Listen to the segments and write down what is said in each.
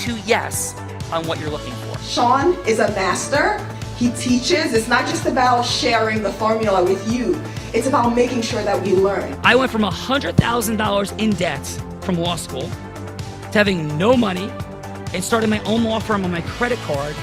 to yes on what you're looking for. Sean is a master. He teaches. It's not just about sharing the formula with you. It's about making sure that we learn. I went from $100,000 in debt from law school to having no money and starting my own law firm on my credit card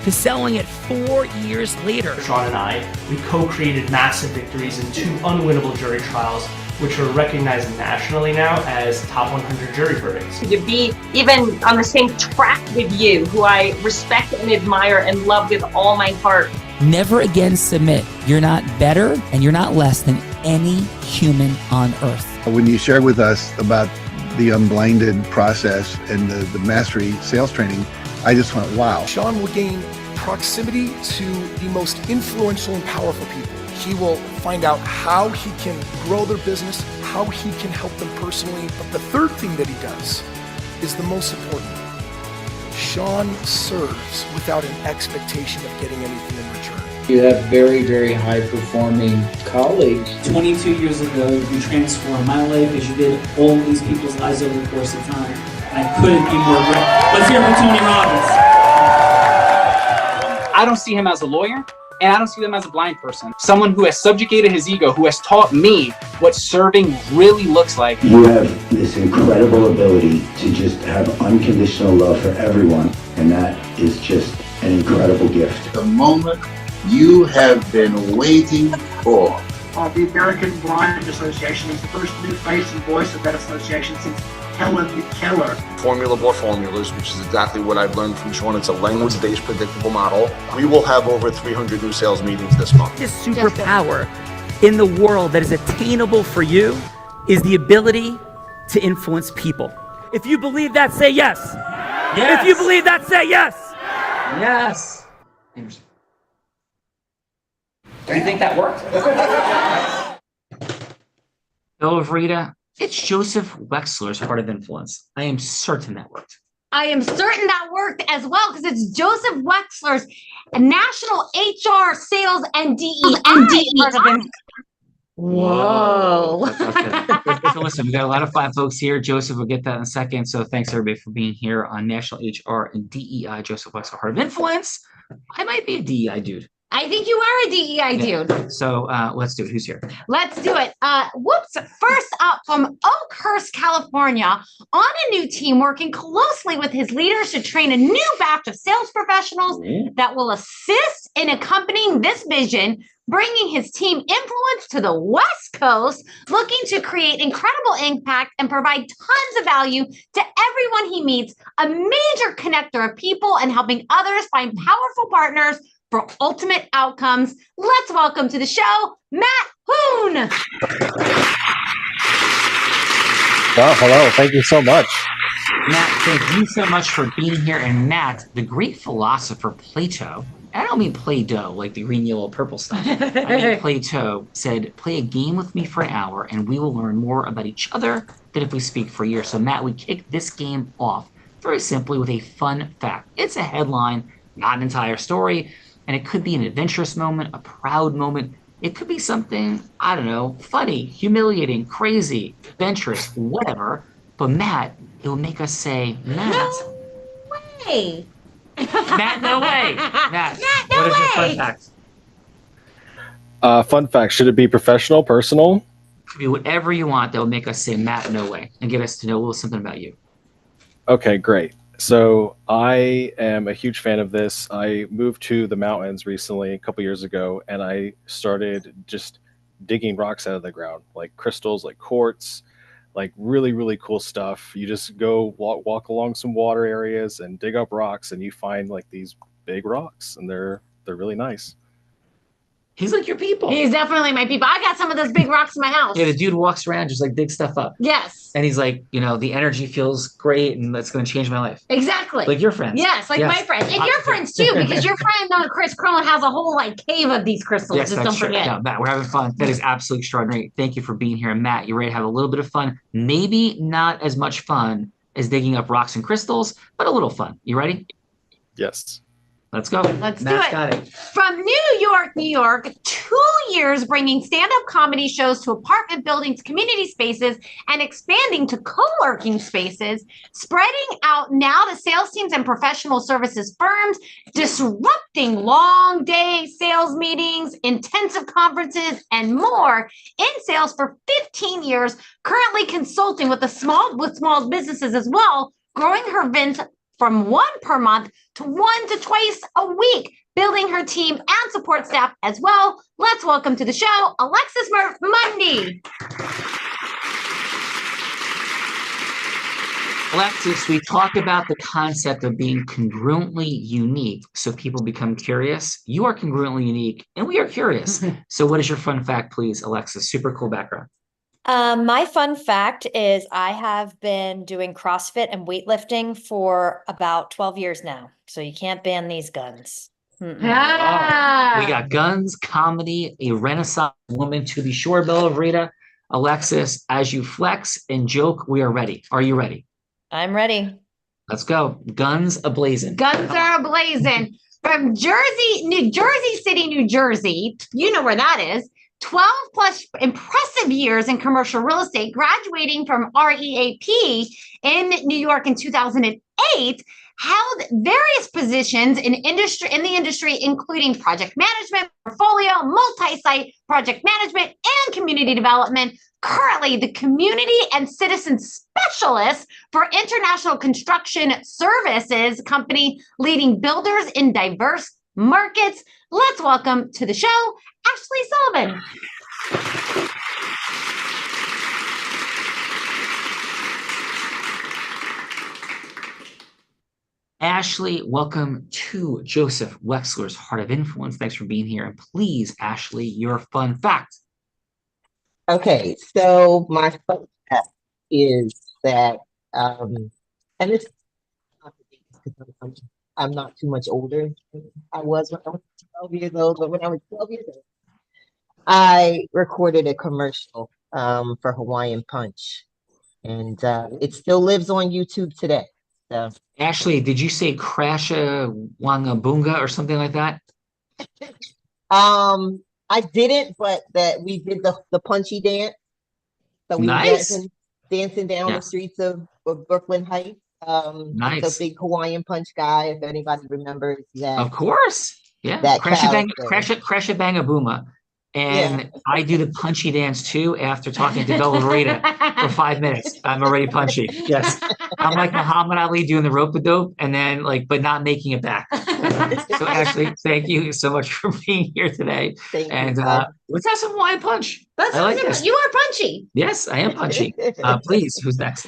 to selling it 4 years later. Sean and I, we co-created massive victories in 2 unwinnable jury trials, which are recognized nationally now as top 100 jury verdicts. To be even on the same track with you, who I respect and admire and love with all my heart. Never again submit. You're not better and you're not less than any human on earth. When you shared with us about the unblinded process and the mastery sales training, I just went, wow. Sean will gain proximity to the most influential and powerful people. He will find out how he can grow their business, how he can help them personally. But the third thing that he does is the most important. Sean serves without an expectation of getting anything in return. You have very, very high-performing colleagues. 22 years ago, you transformed my life as you did all these people's lives over the course of time. I couldn't be more grateful. Let's hear it for Tony Robbins. I don't see him as a lawyer, and I don't see him as a blind person. Someone who has subjugated his ego, who has taught me what serving really looks like. You have this incredible ability to just have unconditional love for everyone, and that is just an incredible gift. The moment you have been waiting for. The American Blind Association is the first new face and voice of that association since Helen Keller. Formula for formulas, which is exactly what I've learned from Sean. It's a language-based predictable model. We will have over 300 new sales meetings this month. This superpower in the world that is attainable for you is the ability to influence people. If you believe that, say yes. Yes. If you believe that, say yes. Yes. Do you think that worked? Hello, Verita. It's Joseph Wexler's Heart of Influence. I am certain that worked. I am certain that worked as well because it's Joseph Wexler's National HR Sales and DEI. Whoa. So listen, we got a lot of fine folks here. Joseph will get that in a second. So thanks everybody for being here on National HR and DEI. Joseph Wexler, Heart of Influence. I might be a DEI dude. I think you are a DEI dude. So let's do it. Who's here? Let's do it. First up from Oakhurst, California, on a new team working closely with his leaders to train a new batch of sales professionals that will assist in accompanying this vision, bringing his team influence to the West Coast, looking to create incredible impact and provide tons of value to everyone he meets, a major connector of people and helping others find powerful partners for ultimate outcomes. Let's welcome to the show, Matt Hoon. Well, hello. Thank you so much. Matt, thank you so much for being here. And Matt, the Greek philosopher Plato, I don't mean Play-Doh, like the green, yellow, purple stuff. I mean Plato said, play a game with me for an hour and we will learn more about each other than if we speak for years. So Matt, we kick this game off very simply with a fun fact. It's a headline, not an entire story. And it could be an adventurous moment, a proud moment. It could be something, I don't know, funny, humiliating, crazy, adventurous, whatever. But Matt, it will make us say, Matt. No way. Matt, no way. Matt, what is your fun fact? Fun fact, should it be professional, personal? It could be whatever you want that will make us say, Matt, no way, and get us to know a little something about you. Okay, great. So I am a huge fan of this. I moved to the mountains recently, a couple years ago, and I started just digging rocks out of the ground, like crystals, like quartz, like really, really cool stuff. You just go walk along some water areas and dig up rocks, and you find like these big rocks, and they're really nice. He's like your people. He's definitely my people. I got some of those big rocks in my house. Yeah, the dude walks around just like dig stuff up. Yes. And he's like, you know, the energy feels great and that's going to change my life. Exactly. Like your friends. Yes, like my friends. And your friends too, because your friend Chris Crone has a whole like cave of these crystals. Yes, just don't forget. No, Matt, we're having fun. That is absolutely extraordinary. Thank you for being here. And Matt, you ready to have a little bit of fun? Maybe not as much fun as digging up rocks and crystals, but a little fun. You ready? Yes. Let's go. Let's Matt's do it. got it. From New York, New York, 2 years bringing stand-up comedy shows to apartment buildings, community spaces, and expanding to co-working spaces, spreading out now to sales teams and professional services firms, disrupting long day sales meetings, intensive conferences, and more in sales for 15 years, currently consulting with small businesses as well, growing her events from 1 per month to 1 to twice a week, building her team and support staff as well. Let's welcome to the show, Alexis Mundy. Alexis, we talked about the concept of being congruently unique so people become curious. You are congruently unique and we are curious. So what is your fun fact, please, Alexis? Super cool background. My fun fact is I have been doing CrossFit and weightlifting for about 12 years now. So you can't ban these guns. Ah. We got guns, comedy, a Renaissance woman to be sure, Verita. Alexis, as you flex and joke, we are ready. Are you ready? I'm ready. Let's go. Guns ablazing. Guns are ablazing. From New Jersey City, New Jersey, you know where that is. 12 plus impressive years in commercial real estate, graduating from REAP in New York in 2008, held various positions in the industry, including project management, portfolio, multi-site project management, and community development. Currently, the community and citizen specialist for International Construction Services company, leading builders in diverse markets. Let's welcome to the show, Ashley Sullivan. Ashley, welcome to Joseph Wexler's Heart of Influence. Thanks for being here. And please, Ashley, your fun fact. Okay, so my fun fact is that, and it's not because I'm not too much older than I was when I was 12 years old, but when I was 12 years old, I recorded a commercial for Hawaiian Punch, and it still lives on YouTube today. So. Ashley, did you say Crasha Wangabunga or something like that? I didn't, but that we did the punchy dance. So we Nice. were dancing down the streets of Brooklyn Heights. Nice. It's a big Hawaiian Punch guy, if anybody remembers that. Of course. Yeah. That Crasha Bangabuma. And I do the punchy dance too after talking to Verita for 5 minutes. I'm already punchy. Yes. I'm like Muhammad Ali doing the rope-a-dope and then but not making it back. So Ashley, thank you so much for being here today. Thank and you. Let's have some Hawaiian Punch. That's I like this. You are punchy. Yes, I am punchy. Please, who's next?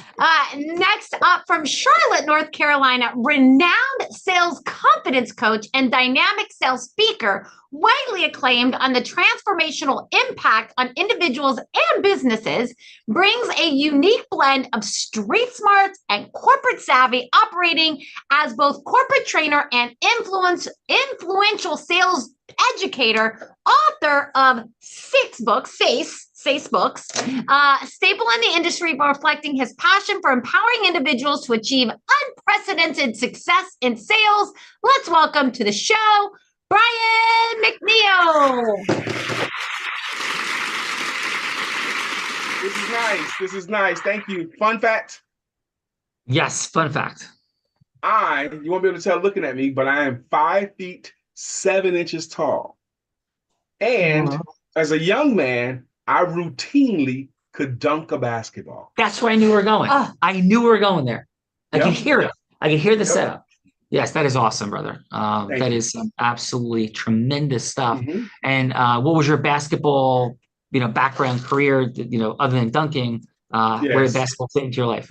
Next up from Charlotte, North Carolina, renowned sales confidence coach and dynamic sales speaker, widely acclaimed on the transformational impact on individuals and businesses, brings a unique blend of street smarts and corporate savvy, operating as both corporate trainer and influential sales educator, author of 6 books, Face books, staple in the industry, reflecting his passion for empowering individuals to achieve unprecedented success in sales. Let's welcome to the show, Brian McNeil. This is nice. Thank you. Fun fact. Yes, fun fact. You won't be able to tell looking at me, but I am 5 feet 7 inches tall. And as a young man, I routinely could dunk a basketball. That's where I knew we were going. I knew we were going there. I could hear it. I could hear the setup. Yes, that is awesome, brother. That is some absolutely tremendous stuff. And what was your basketball, background, career, other than dunking? Where did basketball fit into your life?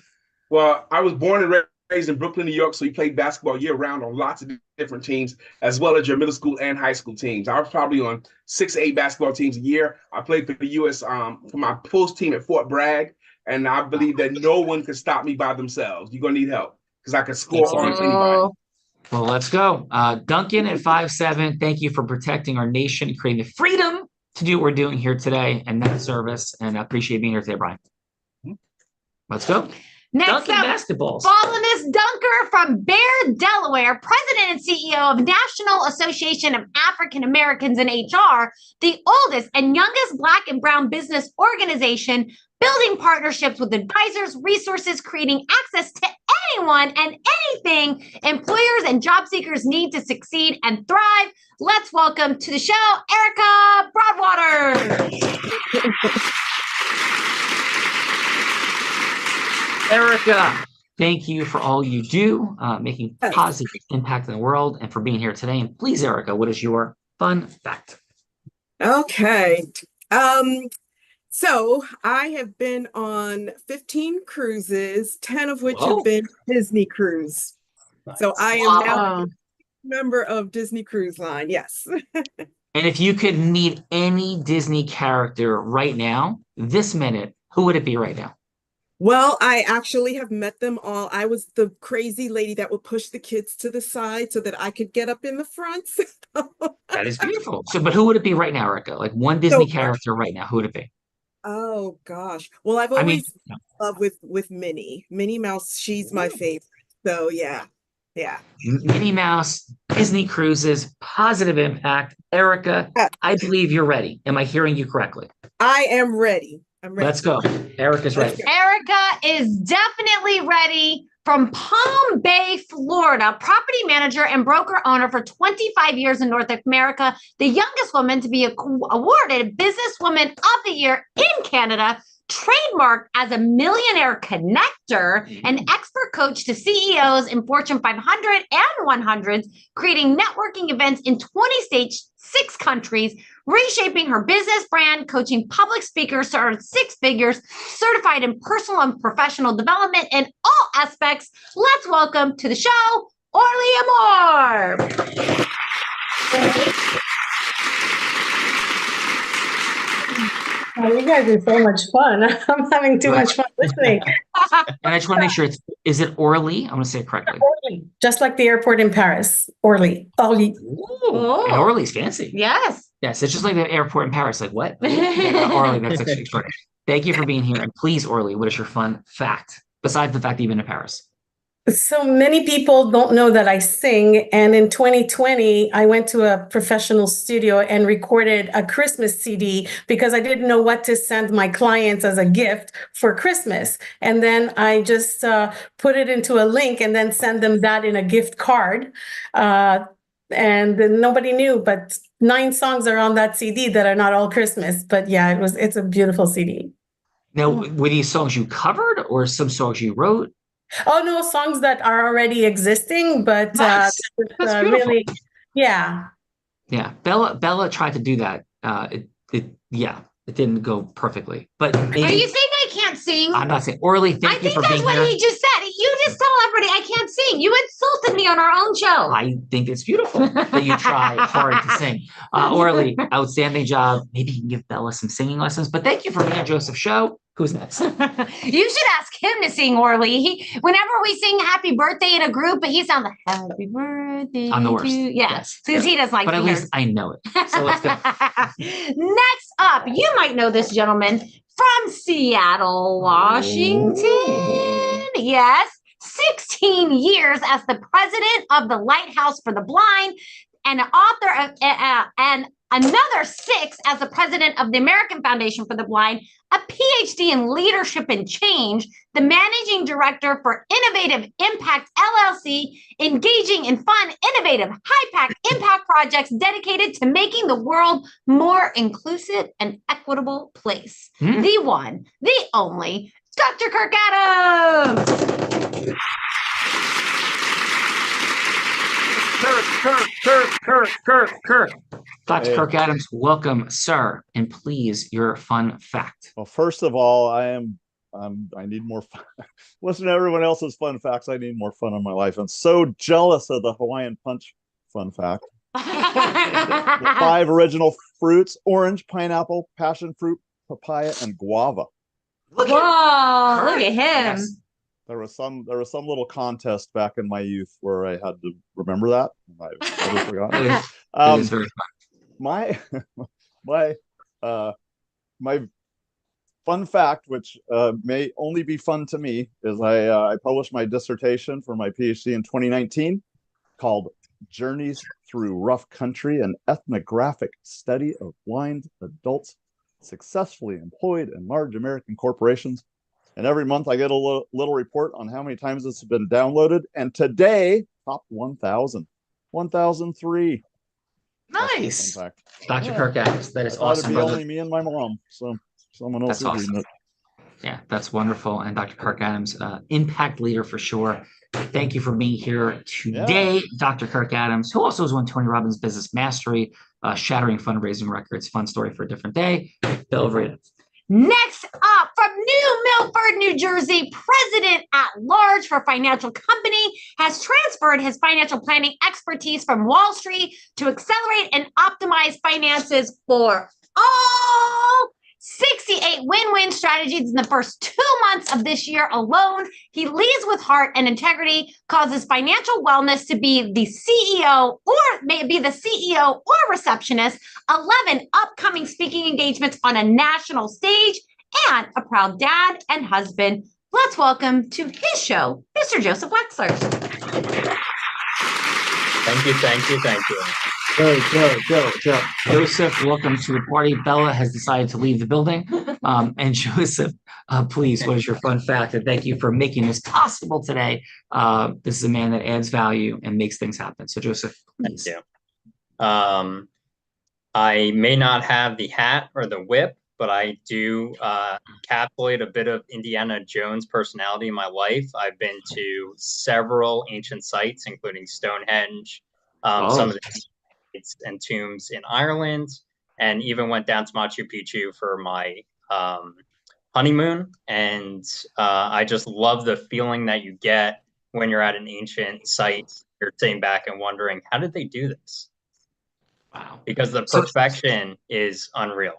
Well, I was born and raised in Brooklyn, New York, so you played basketball year-round on lots of different teams, as well as your middle school and high school teams. I was probably on 6 to 8 basketball teams a year. I played for the U.S. For my post team at Fort Bragg, and I believe that no one could stop me by themselves. You're going to need help because I could score on anybody. Well, let's go. Duncan at 5'7", thank you for protecting our nation, creating the freedom to do what we're doing here today, and that service, and I appreciate being here today, Brian. Let's go. Next Duncan up, basketballs. Fallenest dunker from Bears Delaware, president and CEO of National Association of African Americans in HR, the oldest and youngest Black and Brown business organization, building partnerships with advisors, resources, creating access to anyone and anything employers and job seekers need to succeed and thrive. Let's welcome to the show, Erica Broadwater. Erica, thank you for all you do, making positive impact in the world, and for being here today. And please, Erica, what is your fun fact? Okay. So I have been on 15 cruises, 10 of which have been Disney cruise. So I am now a member of Disney Cruise Line. Yes. And if you could meet any Disney character right now, this minute, who would it be right now? Well, I actually have met them all. I was the crazy lady that would push the kids to the side so that I could get up in the front. That is beautiful. So, but who would it be right now, Erica? Like one Disney character right now, who would it be? Oh gosh. Well, I've always loved with Minnie. Minnie Mouse, she's my favorite. So yeah. Minnie Mouse, Disney Cruises, positive impact. Erica, I believe you're ready. Am I hearing you correctly? I am ready. I'm ready. Let's go. Erica's ready. Erica is definitely ready. From Palm Bay, Florida, property manager and broker owner for 25 years in North America, the youngest woman to be awarded Businesswoman of the Year in Canada, trademarked as a millionaire connector, an expert coach to CEOs in Fortune 500 and 100s, creating networking events in 20 states, 6 countries, reshaping her business brand, coaching public speakers to earn 6 figures, certified in personal and professional development in all aspects. Let's welcome to the show, Orly Amore. Oh, you guys are so much fun. I'm having too much fun listening. And I just want to make sure is it Orly? I'm going to say it correctly. Orly, just like the airport in Paris. Orly. Orly. Ooh, and Orly's fancy. Yes. Yes, it's just like the airport in Paris. Like what? Yeah, Orly, that's actually extraordinary. Thank you for being here. And please, Orly, what is your fun fact besides the fact that you've been to Paris? So many people don't know that I sing. And in 2020, I went to a professional studio and recorded a Christmas CD because I didn't know what to send my clients as a gift for Christmas. And then I just put it into a link and then send them that in a gift card. And nobody knew, but 9 songs are on that CD that are not all Christmas. But yeah, it's a beautiful CD. Now, were these songs you covered or some songs you wrote? Oh no, songs that are already existing, but Nice. That's really, yeah. Yeah, Bella tried to do that. It didn't go perfectly. But maybe, Are you saying I can't sing? I'm not saying Orly. Thank you for being that's what here. he just said. You just tell everybody I can't sing. You insulted me on our own show. I think it's beautiful that you try hard to sing. Orly, outstanding job. Maybe you can give Bella some singing lessons. But thank you for being on Joseph's show. Who's next? You should ask him to sing, Orly. Whenever we sing happy birthday in a group, he sounds like happy birthday. I'm the worst. Yes, because he doesn't like But at singers. least I know it. So let's go. Next up, you might know this gentleman from Seattle, Washington. Yes, 16 years as the president of the Lighthouse for the Blind and author of and another 6 as the president of the American Foundation for the Blind, a PhD in leadership and change, the managing director for Innovative Impact LLC, engaging in fun, innovative, impact projects dedicated to making the world more inclusive and equitable place. The one, the only, Dr. Kirk Adams. Kirk. Dr. Hey. Kirk Adams, welcome, sir. And please, your fun fact. Well, first of all, I need more fun. Listen to everyone else's fun facts. I need more fun in my life. I'm so jealous of the Hawaiian Punch fun fact. The 5 original fruits: orange, pineapple, passion fruit, papaya, and guava. Whoa, look at him. Yes. There was some little contest back in my youth where I had to remember that. I totally forgot. It is very fun. My fun fact, which may only be fun to me, is I published my dissertation for my PhD in 2019 called Journeys Through Rough Country, an ethnographic study of blind adults successfully employed in large American corporations. And every month I get a little report on how many times it's been downloaded. And today, top 1,000, 1,003. Nice. Dr. Kirk Adams, that is awesome. It'd be only me and my mom, so someone else That's is reading awesome. it. Yeah, that's wonderful. And Dr. Kirk Adams, impact leader for sure. Thank you for being here today, Dr. Kirk Adams, who also has won Tony Robbins Business Mastery, shattering fundraising records. Fun story for a different day. Bill Verita. Next up, from New Milford, New Jersey, president at large for financial company, has transferred his financial planning expertise from Wall Street to accelerate and optimize finances for all. 68 win-win strategies in the first 2 months of this year alone. He leads with heart and integrity, causes financial wellness to be the CEO or maybe the CEO or receptionist, 11 upcoming speaking engagements on a national stage, and a proud dad and husband. Let's welcome to his show, Mr. Joseph Wexler. Thank you, thank you, thank you. Joe. Joseph, welcome to the party. Bella has decided to leave the building. And Joseph, please, what is your fun fact? And thank you for making this possible today. This is a man that adds value and makes things happen. So Joseph, please. Thank you. I may not have the hat or the whip, but I do encapsulate a bit of Indiana Jones personality in my life. I've been to several ancient sites, including Stonehenge, some of the and tombs in Ireland, and even went down to Machu Picchu for my honeymoon. And I just love the feeling that you get when you're at an ancient site. You're sitting back and wondering, how did they do this? Wow. Because the perfection is unreal.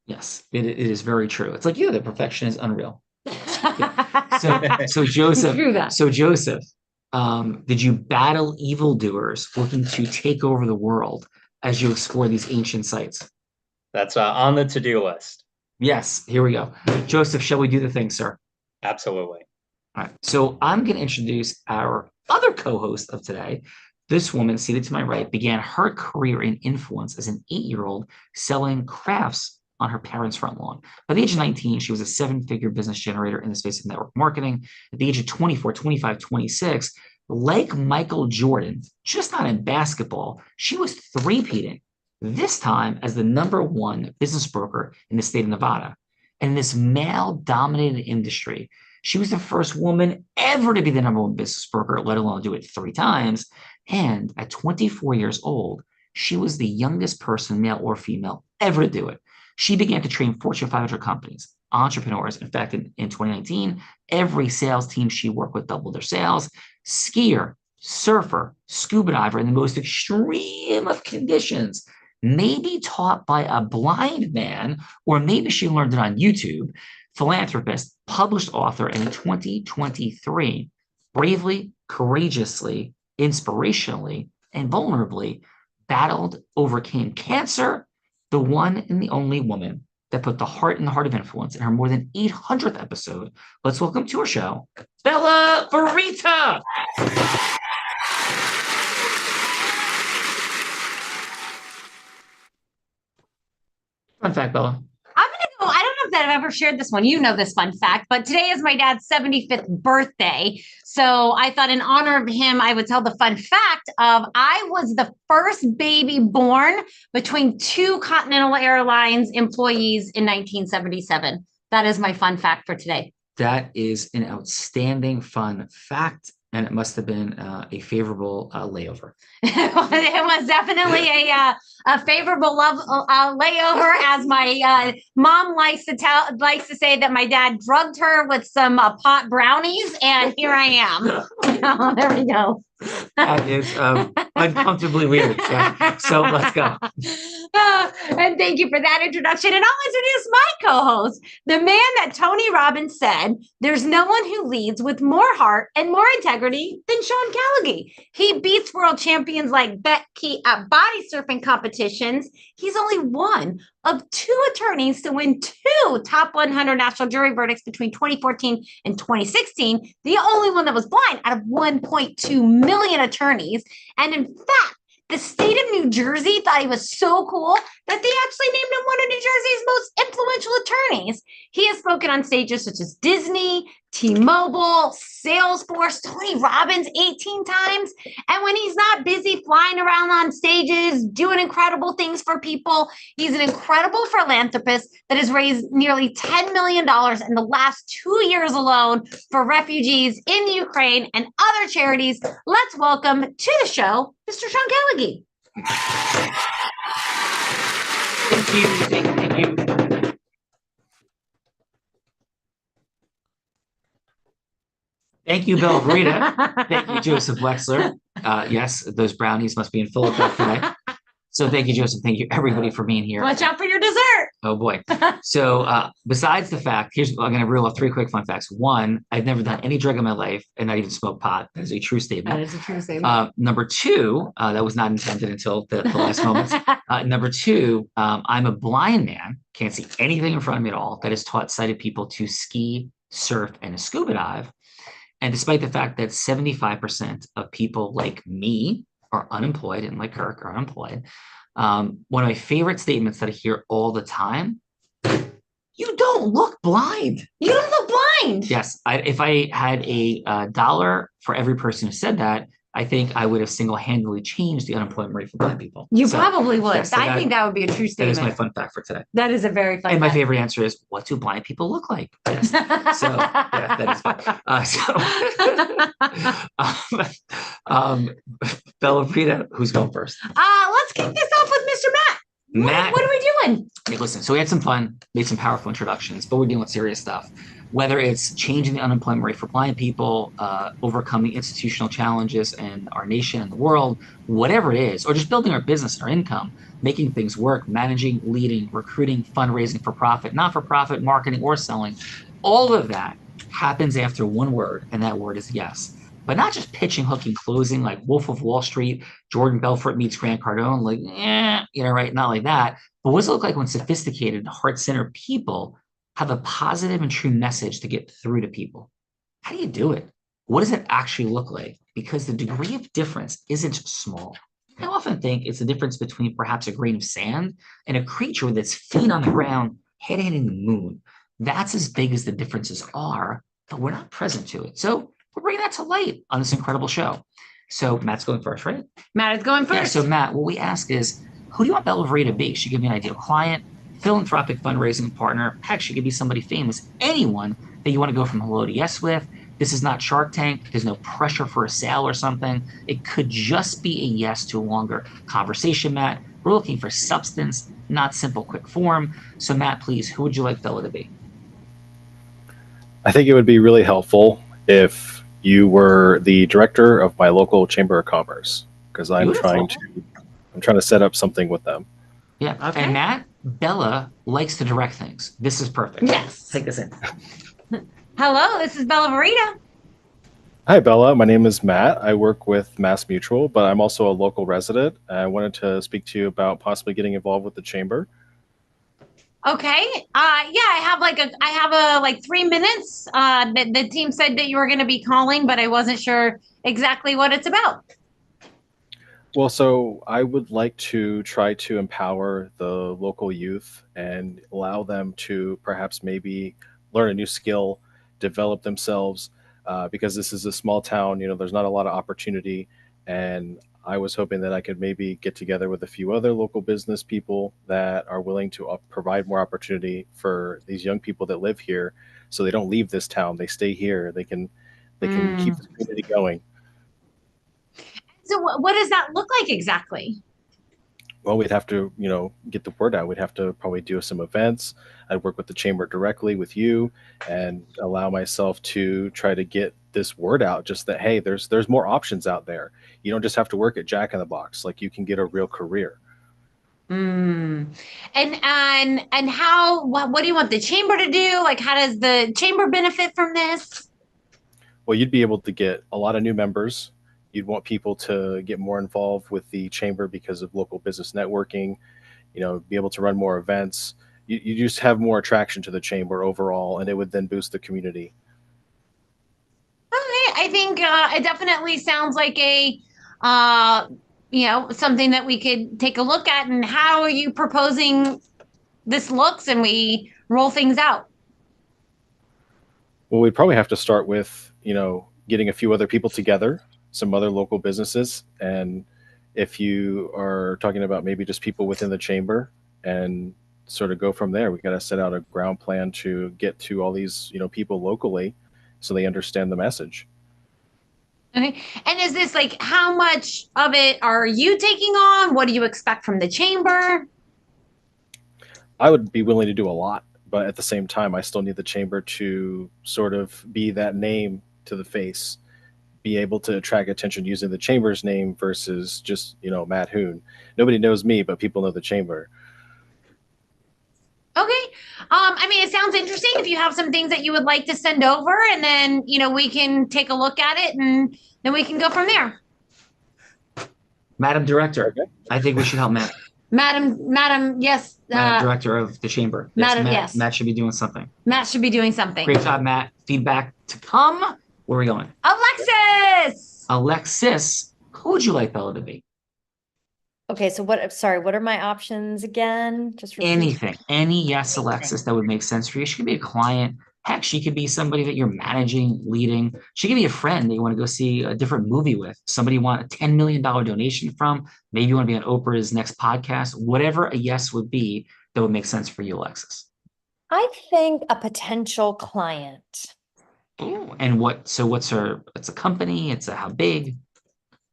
Yes, it is very true. It's like, the perfection is unreal. So Joseph, did you battle evildoers looking to take over the world as you explore these ancient sites? That's on the to-do list. Yes, here we go. Joseph, shall we do the thing, sir? Absolutely. All right. So I'm going to introduce our other co-host of today. This woman, seated to my right, began her career in influence as an 8-year-old selling crafts on her parents' front lawn. By the age of 19, she was a 7-figure business generator in the space of network marketing. At the age of 24, 25, 26, like Michael Jordan, just not in basketball, she was three-peating, this time as the #1 business broker in the state of Nevada. And in this male-dominated industry, she was the first woman ever to be the #1 business broker, let alone do it 3 times. And at 24 years old, she was the youngest person, male or female, ever to do it. She began to train Fortune 500 companies, entrepreneurs. In fact, in 2019, every sales team she worked with doubled their sales. Skier, surfer, scuba diver in the most extreme of conditions, maybe taught by a blind man, or maybe she learned it on YouTube. Philanthropist, published author, and in 2023, bravely, courageously, inspirationally, and vulnerably battled, overcame cancer, the one and the only woman that put the heart in the heart of influence in her more than 800th episode. Let's welcome to our show, Bella Verita. Fun fact, Bella. I don't know if I've ever shared this one. You know this fun fact, but today is my dad's 75th birthday. So I thought in honor of him, I would tell the fun fact of I was the first baby born between 2 Continental Airlines employees in 1977. That is my fun fact for today. That is an outstanding fun fact. And it must have been a favorable layover. It was definitely a favorable layover, as my mom likes to say that my dad drugged her with some pot brownies, and here I am. There we go. That is uncomfortably weird. So let's go. And thank you for that introduction. And I'll introduce my co-host, the man that Tony Robbins said, there's no one who leads with more heart and more integrity than Sean Callagy. He beats world champions like Becky at body surfing competitions. He's only one of 2 attorneys to win 2 top 100 national jury verdicts between 2014 and 2016, the only one that was blind out of 1.2 million attorneys. And in fact, the state of New Jersey thought he was so cool that they actually named him one of New Jersey's most influential attorneys. He has spoken on stages such as Disney, T-Mobile, Salesforce, Tony Robbins 18 times. And when he's not busy flying around on stages, doing incredible things for people, he's an incredible philanthropist that has raised nearly $10 million in the last 2 years alone for refugees in Ukraine and other charities. Let's welcome to the show, Mr. Sean Callagy. Thank you. Thank you, Bill Verita. Thank you, Joseph Wexler. Yes, those brownies must be in Philadelphia today. So thank you, Joseph. Thank you, everybody, for being here. Watch out for your dessert. Oh, boy. So besides the fact, I'm going to reel off 3 quick fun facts. 1, I've never done any drug in my life and not even smoked pot. That is a true statement. That is a true statement. Number 2, that was not intended until the last moments. Number 2, I'm a blind man, can't see anything in front of me at all, that has taught sighted people to ski, surf, and scuba dive. And despite the fact that 75% of people like me are unemployed and like Kirk are unemployed, one of my favorite statements that I hear all the time, you don't look blind. You don't look blind. Yes. If I had a dollar for every person who said that, I think I would have single-handedly changed the unemployment rate for blind people. You probably would. Yes, so I think that would be a true statement. That is my fun fact for today. That is a very fun And my fact. favorite answer is, what do blind people look like? Yes. So, yeah, that is fun. Bella Verita, who's going first? Let's kick this off with Mr. Matt. Matt. What are we doing? Okay, listen, so we had some fun, made some powerful introductions, but we're dealing with serious stuff. Whether it's changing the unemployment rate for blind people, overcoming institutional challenges in our nation and the world, whatever it is, or just building our business and our income, making things work, managing, leading, recruiting, fundraising for profit, not for profit, marketing, or selling, all of that happens after one word, and that word is yes. But not just pitching, hooking, closing like Wolf of Wall Street, Jordan Belfort meets Grant Cardone, like, right? Not like that. But what does it look like when sophisticated, heart-centered people have a positive and true message to get through to people? How do you do it? What does it actually look like? Because the degree of difference isn't small. I often think it's the difference between perhaps a grain of sand and a creature with its feet on the ground, head hitting the moon. That's as big as the differences are, but we're not present to it. So we're bringing that to light on this incredible show. So Matt's going first, right? Matt is going first. Yeah, so Matt, what we ask is, who do you want Bella Verita to be? She give you an ideal client, philanthropic fundraising partner. Heck, she could be somebody famous. Anyone that you want to go from hello to yes with. This is not Shark Tank. There's no pressure for a sale or something. It could just be a yes to a longer conversation, Matt. We're looking for substance, not simple, quick form. So Matt, please, who would you like Bella to be? I think it would be really helpful if you were the director of my local chamber of commerce, because I'm trying to set up something with them. Yeah. Okay. And Matt, Bella likes to direct things. This is perfect. Yes. Take this in. Hello, this is Bella Verita. Hi, Bella. My name is Matt. I work with Mass Mutual, but I'm also a local resident. I wanted to speak to you about possibly getting involved with the chamber. Okay. I have like 3 minutes. The team said that you were going to be calling, but I wasn't sure exactly what it's about. Well, so I would like to try to empower the local youth and allow them to perhaps maybe learn a new skill, develop themselves, because this is a small town, there's not a lot of opportunity. And I was hoping that I could maybe get together with a few other local business people that are willing to provide more opportunity for these young people that live here, so they don't leave this town. They stay here. They can keep the community going. So what does that look like exactly? Well, we'd have to, get the word out. We'd have to probably do some events. I'd work with the chamber directly with you and allow myself to try to get this word out, just that, hey, there's more options out there. You don't just have to work at Jack in the Box. Like, you can get a real career. Mm. And how, what do you want the chamber to do? Like, how does the chamber benefit from this? Well, you'd be able to get a lot of new members. You'd want people to get more involved with the chamber because of local business networking, be able to run more events. You just have more attraction to the chamber overall, and it would then boost the community. Okay, I think it definitely sounds like something that we could take a look at. And how are you proposing this looks and we roll things out? Well, we'd probably have to start with, getting a few other people together, some other local businesses. And if you are talking about maybe just people within the chamber, and sort of go from there, we got to set out a ground plan to get to all these, people locally so they understand the message. Okay. And is this like, how much of it are you taking on? What do you expect from the chamber? I would be willing to do a lot, but at the same time, I still need the chamber to sort of be that name to the face, be able to attract attention using the chamber's name versus just, Matt Hoon. Nobody knows me, but people know the chamber. Okay. I mean, it sounds interesting. If you have some things that you would like to send over, and then, we can take a look at it, and then we can go from there. Madam Director, okay. I think we should help Matt. Madam, yes. Madam Director of the chamber. Madam, yes. Matt should be doing something. Matt should be doing something. Great job, Matt. Feedback to come. Where are we going? Alexis! Alexis, who would you like Bella to be? Okay, so what are my options again? Just repeat. Anything. Any yes, Alexis, that would make sense for you. She could be a client. Heck, she could be somebody that you're managing, leading. She could be a friend that you want to go see a different movie with. Somebody you want a $10 million donation from. Maybe you want to be on Oprah's next podcast. Whatever a yes would be, that would make sense for you, Alexis. I think a potential client. Ooh, and what's her, it's a company, how big?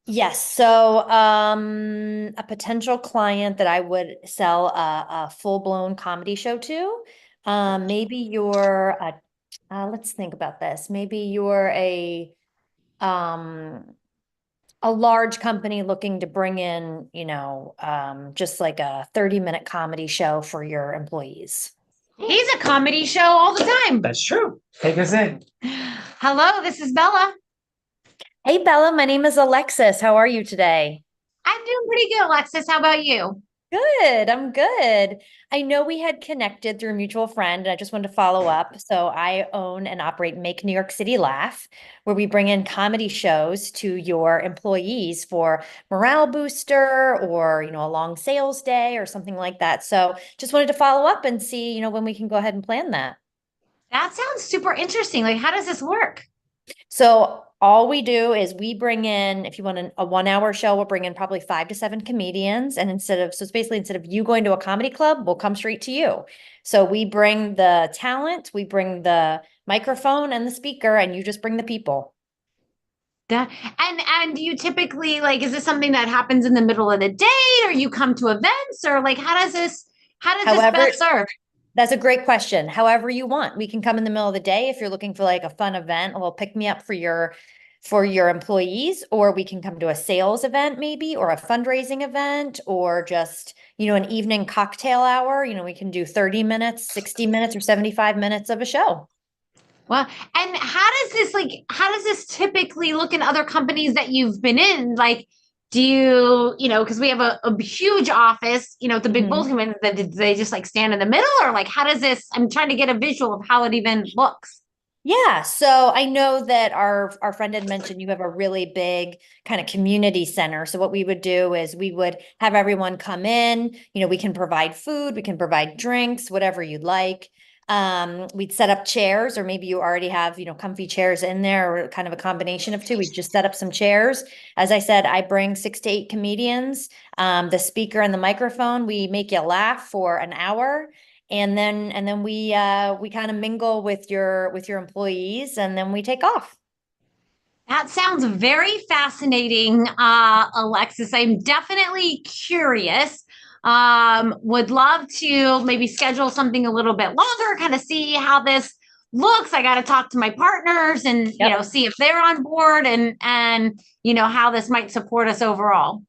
Yes. So a potential client that I would sell a full-blown comedy show to. Maybe you're let's think about this. Maybe you're a large company looking to bring in, just like a 30-minute comedy show for your employees. He's a comedy show all the time. That's true. Take us in. Hello, this is Bella. Hey, Bella, my name is Alexis. How are you today? I'm doing pretty good, Alexis. How about you? Good. I'm good. I know we had connected through a mutual friend, and I just wanted to follow up. So I own and operate Make New York City Laugh, where we bring in comedy shows to your employees for morale booster or, a long sales day or something like that. So just wanted to follow up and see, when we can go ahead and plan that. That sounds super interesting. Like, how does this work? So all we do is we bring in, if you want a 1-hour show, we'll bring in probably 5 to 7 comedians. And instead of you going to a comedy club, we'll come straight to you. So we bring the talent, we bring the microphone and the speaker, and you just bring the people. And you typically, like, is this something that happens in the middle of the day, or you come to events, or like, how does this best serve? That's a great question. However you want. We can come in the middle of the day if you're looking for like a fun event, we'll pick me up for your employees, or we can come to a sales event maybe, or a fundraising event, or just, an evening cocktail hour. We can do 30 minutes, 60 minutes, or 75 minutes of a show. Well, and how does this typically look in other companies that you've been in? Like, do you, because we have a huge office, the big building, that they just like stand in the middle, or like, how does this, I'm trying to get a visual of how it even looks. Yeah. So I know that our friend had mentioned you have a really big kind of community center. So what we would do is we would have everyone come in, we can provide food, we can provide drinks, whatever you'd like. We'd set up chairs, or maybe you already have, comfy chairs in there, or kind of a combination of two. We just set up some chairs. As I said, I bring 6 to 8 comedians, the speaker and the microphone. We make you laugh for an hour. And then we kind of mingle with your employees, and then we take off. That sounds very fascinating, Alexis. I'm definitely curious. Would love to maybe schedule something a little bit longer, kind of see how this looks. I got to talk to my partners and, see if they're on board, and how this might support us overall.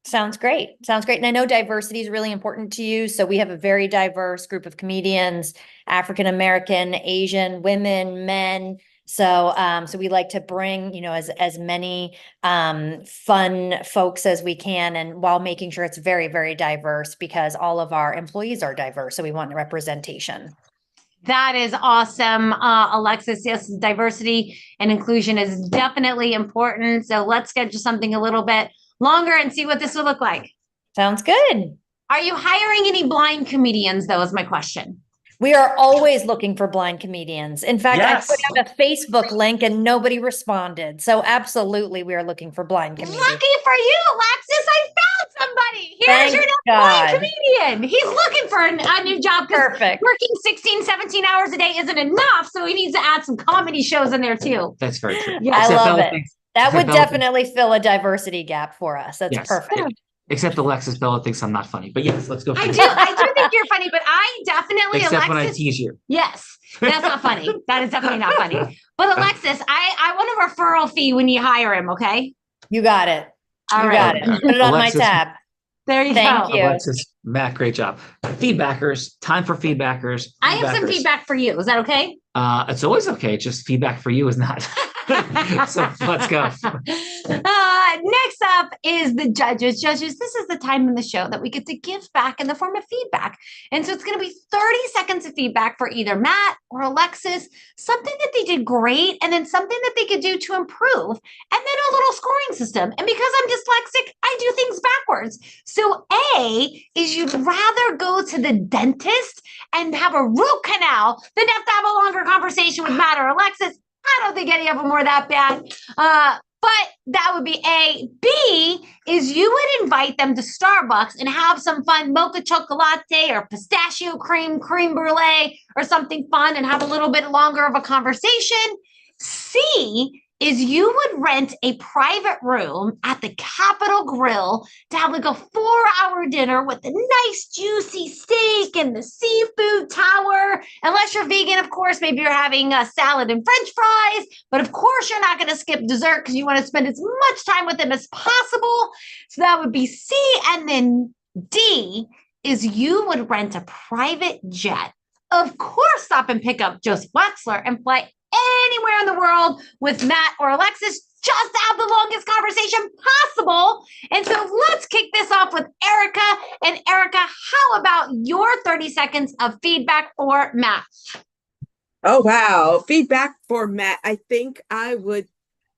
Sounds great. Sounds great. And I know diversity is really important to you. So we have a very diverse group of comedians, African American, Asian, women, men. So so we like to bring, you know, as many fun folks as we can, and while making sure it's very, very diverse, because all of our employees are diverse. So we want representation. That is awesome, Alexis. Yes, diversity and inclusion is definitely important. So let's schedule something a little bit longer and see what this will look like. Sounds good. Are you hiring any blind comedians, though, is my question. We are always looking for blind comedians. In fact, Yes. I put out a Facebook link and nobody responded. So absolutely, we are looking for blind comedians. Lucky for you, Alexis, I found somebody. Here's Thank your next God. blind comedian. He's looking for a new job. Perfect. Working 16, 17 hours a day isn't enough, so he needs to add some comedy shows in there, too. That's very true. Yeah, I Except love Bella it. thinks- That except would Bella- definitely fill a diversity gap for us. That's Yes. perfect. Except Alexis Bella thinks I'm not funny. But yes, let's go. For I it. do think you're funny, but I definitely, Except when I Alexis. tease you. Yes, that's not funny. That is definitely not funny. But Alexis, I want a referral fee when you hire him, okay? You got it. All You right. got it. Put it on my Alexis- tab. There you Thank go. you. Alexis, Matt, great job. Feedbackers, time for feedbackers. I have some Feedbackers. feedback for you. Is that okay? It's always okay. Just feedback for you is not. So let's go. Next up is the judges. Judges, this is the time in the show that we get to give back in the form of feedback. And so it's going to be 30 seconds of feedback for either Matt or Alexis, something that they did great, and then something that they could do to improve, and then a little scoring system. And because I'm dyslexic, I do things backwards. So A is you'd rather go to the dentist and have a root canal than have to have a longer conversation with Matt or Alexis. I don't think any of them were that bad. But that would be A. B is you would invite them to Starbucks and have some fun mocha chocolate or pistachio creme brulee or something fun and have a little bit longer of a conversation. C is you would rent a private room at the Capitol Grill to have like a 4-hour dinner with a nice juicy steak and the seafood tower. Unless you're vegan, of course, maybe you're having a salad and French fries, but of course you're not going to skip dessert because you want to spend as much time with them as possible. So that would be C. And then D is you would rent a private jet. Of course, stop and pick up Joseph Wexler and fly anywhere in the world with Matt or Alexis just to have the longest conversation possible. And so let's kick this off with Erica. And Erica, how about your 30 seconds of feedback for Matt? Oh, wow. Feedback for Matt. I think I would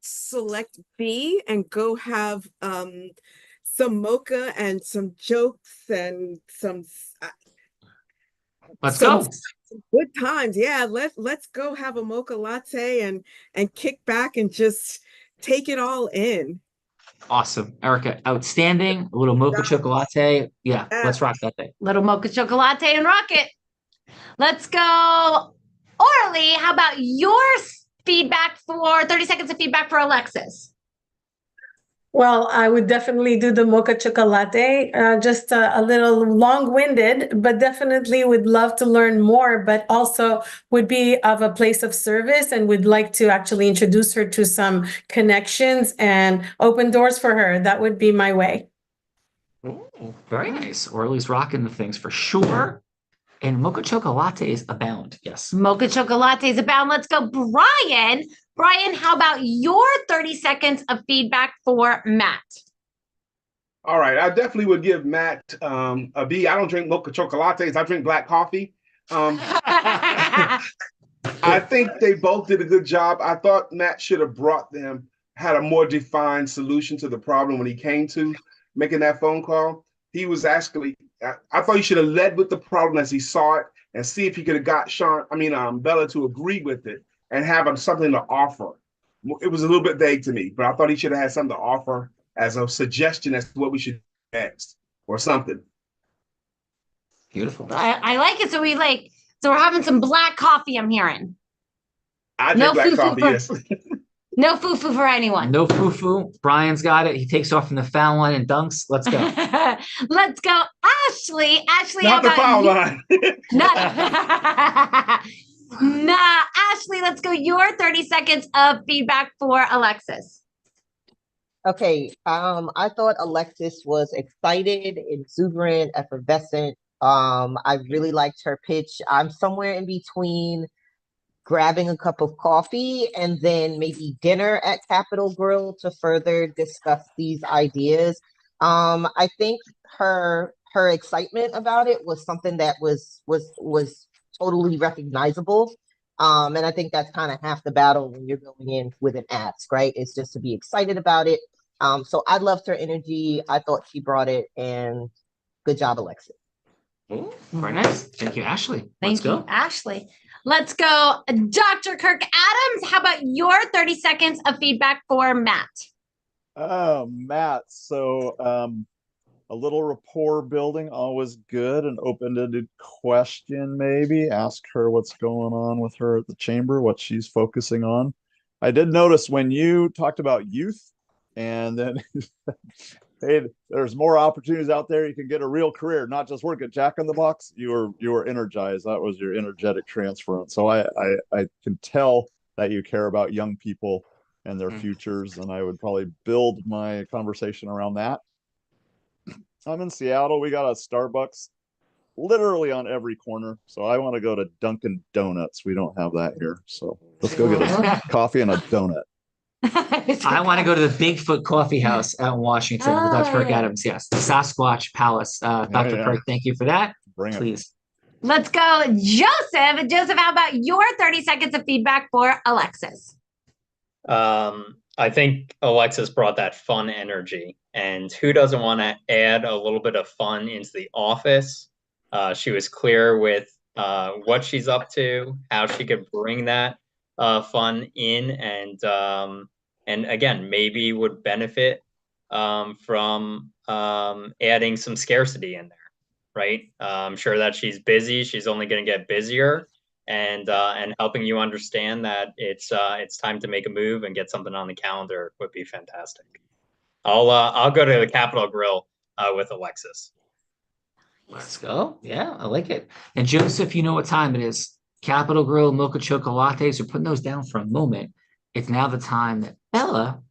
select B and go have some mocha and some jokes and some Let's go. good times. Yeah, let's go have a mocha latte and kick back and just take it all in. Awesome. Erica, outstanding. A little mocha chocolate. Yeah, let's rock that thing. Little mocha chocolate and rock it. Let's go. Orly, how about your feedback for 30 seconds of feedback for Alexis? Well, I would definitely do the mocha chocolate, just a little long-winded, but definitely would love to learn more, but also would be of a place of service and would like to actually introduce her to some connections and open doors for her. That would be my way. Ooh, very nice. Orly's rocking the things for sure. And mocha chocolates abound. Yes. Mocha chocolates abound. Let's go, Brian. Brian, how about your 30 seconds of feedback for Matt? All right, I definitely would give Matt a B. I don't drink mocha chocolates. I drink black coffee. I think they both did a good job. I thought Matt should have had a more defined solution to the problem when he came to making that phone call. He was actually, I thought he should have led with the problem as he saw it and see if he could have got Bella to agree with it and have something to offer. It was a little bit vague to me, but I thought he should have had something to offer as a suggestion as to what we should do next or something. Beautiful. I like it. So we're having some black coffee, I'm hearing. I drink black coffee, yes. No foo-foo for anyone. No foo-foo. Brian's got it. He takes off from the foul line and dunks. Let's go. Let's go. Ashley. Ashley, Not the foul line. Nah, Ashley, let's go. Your 30 seconds of feedback for Alexis. Okay. I thought Alexis was excited, exuberant, effervescent. I really liked her pitch. I'm somewhere in between grabbing a cup of coffee and then maybe dinner at Capitol Grill to further discuss these ideas. I think her excitement about it was something that was totally recognizable. And I think that's kind of half the battle when you're going in with an ask, right? It's just to be excited about it. So I loved her energy. I thought she brought it, and good job, Alexis. Very nice. Thank you, Ashley. Thank you, Ashley. Let's go, Dr. Kirk Adams. How about your 30 seconds of feedback for Matt? Matt, so a little rapport building, always good. An open-ended question, maybe. Ask her what's going on with her at the chamber, what she's focusing on. I did notice when you talked about youth, and then hey, there's more opportunities out there. You can get a real career, not just work at Jack in the Box. You were energized. That was your energetic transference. So I can tell that you care about young people and their futures, and I would probably build my conversation around that. I'm in Seattle. We got a Starbucks literally on every corner. So I want to go to Dunkin' Donuts. We don't have that here. So let's go get a coffee and a donut. I want to go to the Bigfoot Coffee House out in Washington with Dr. Kirk Adams. Yes, the Sasquatch Palace. Dr. Kirk, thank you for that. Please. Let's go, Joseph. Joseph, how about your 30 seconds of feedback for Alexis? I think Alexis brought that fun energy, and who doesn't want to add a little bit of fun into the office? She was clear with what she's up to, how she could bring that fun in, and again, maybe would benefit from adding some scarcity in there, right? I'm sure that she's busy. She's only going to get busier. And helping you understand that it's time to make a move and get something on the calendar would be fantastic. I'll go to the Capitol Grill with Alexis. Let's go. Yeah, I like it. And Joseph, you know what time it is. Capitol Grill, Mocha Choco Lattes, we're putting those down for a moment. It's now the time that Bella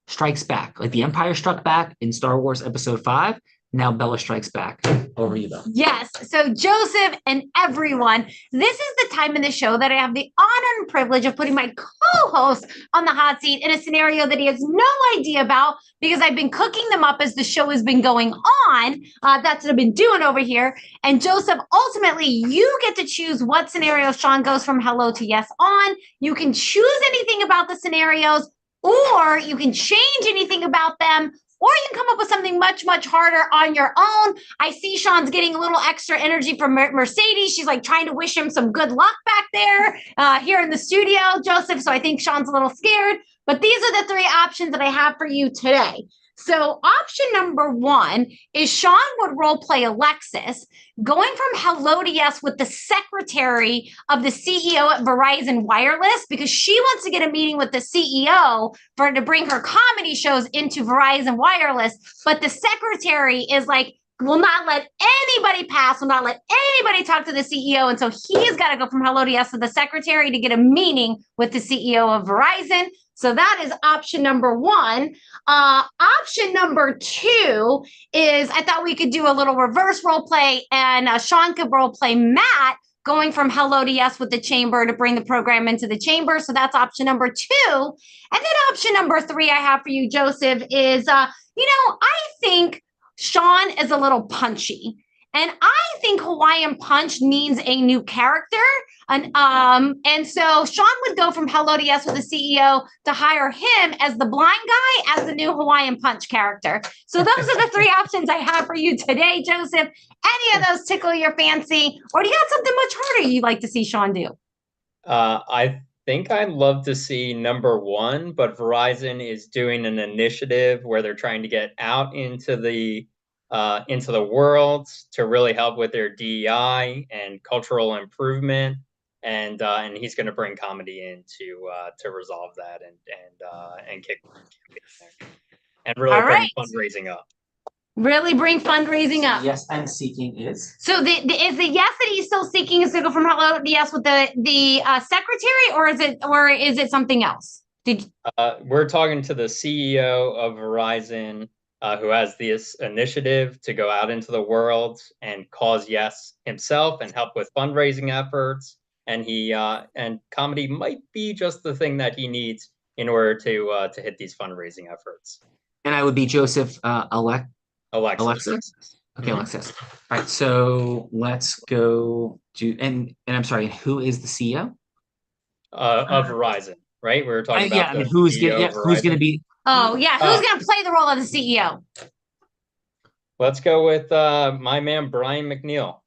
strikes back. Like the Empire struck back in Star Wars Episode 5. Now Bella strikes back. Over you, Bella. Yes. So Joseph and everyone, this is the time in the show that I have the honor and privilege of putting my co-host on the hot seat in a scenario that he has no idea about because I've been cooking them up as the show has been going on. That's what I've been doing over here. And Joseph, ultimately, you get to choose what scenario Sean goes from hello to yes on. You can choose anything about the scenarios, or you can change anything about them, or you can come up with something much, much harder on your own. I see Sean's getting a little extra energy from Mercedes. She's like trying to wish him some good luck back there here in the studio, Joseph. So I think Sean's a little scared. But these are the three options that I have for you today. So option number one is Sean would role play Alexis, going from hello to yes with the secretary of the CEO at Verizon Wireless, because she wants to get a meeting with the CEO for her to bring her comedy shows into Verizon Wireless. But the secretary is like, will not let anybody pass, will not let anybody talk to the CEO. And so he's got to go from hello to yes to the secretary to get a meeting with the CEO of Verizon. So that is option number one. Option number two is I thought we could do a little reverse role play, and Sean could role play Matt going from hello to yes with the chamber to bring the program into the chamber. So that's option number two. And then option number three I have for you, Joseph, is, I think Sean is a little punchy. And I think Hawaiian Punch needs a new character. And so Sean would go from hello to yes with the CEO to hire him as the blind guy as the new Hawaiian Punch character. So those are the three options I have for you today, Joseph. Any of those tickle your fancy? Or do you got something much harder you'd like to see Sean do? I think I'd love to see number one, but Verizon is doing an initiative where they're trying to get out into the world to really help with their DEI and cultural improvement, and he's going to bring comedy in to resolve that and kick and really bring fundraising up. Really bring fundraising up. Yes, I'm seeking is. So is the yes that he's still seeking is to go from hello to yes with the secretary, or is it something else? We're talking to the CEO of Verizon, who has this initiative to go out into the world and cause yes himself and help with fundraising efforts. And and comedy might be just the thing that he needs in order to hit these fundraising efforts. And I would be Joseph Alexis. Alexis. Okay, Alexis. All right, so let's go to and I'm sorry, who is the CEO of Verizon? Right, we were talking about. Yeah, I mean, who's gonna be? Oh yeah, who's gonna play the role of the CEO? Let's go with my man Brian McNeil.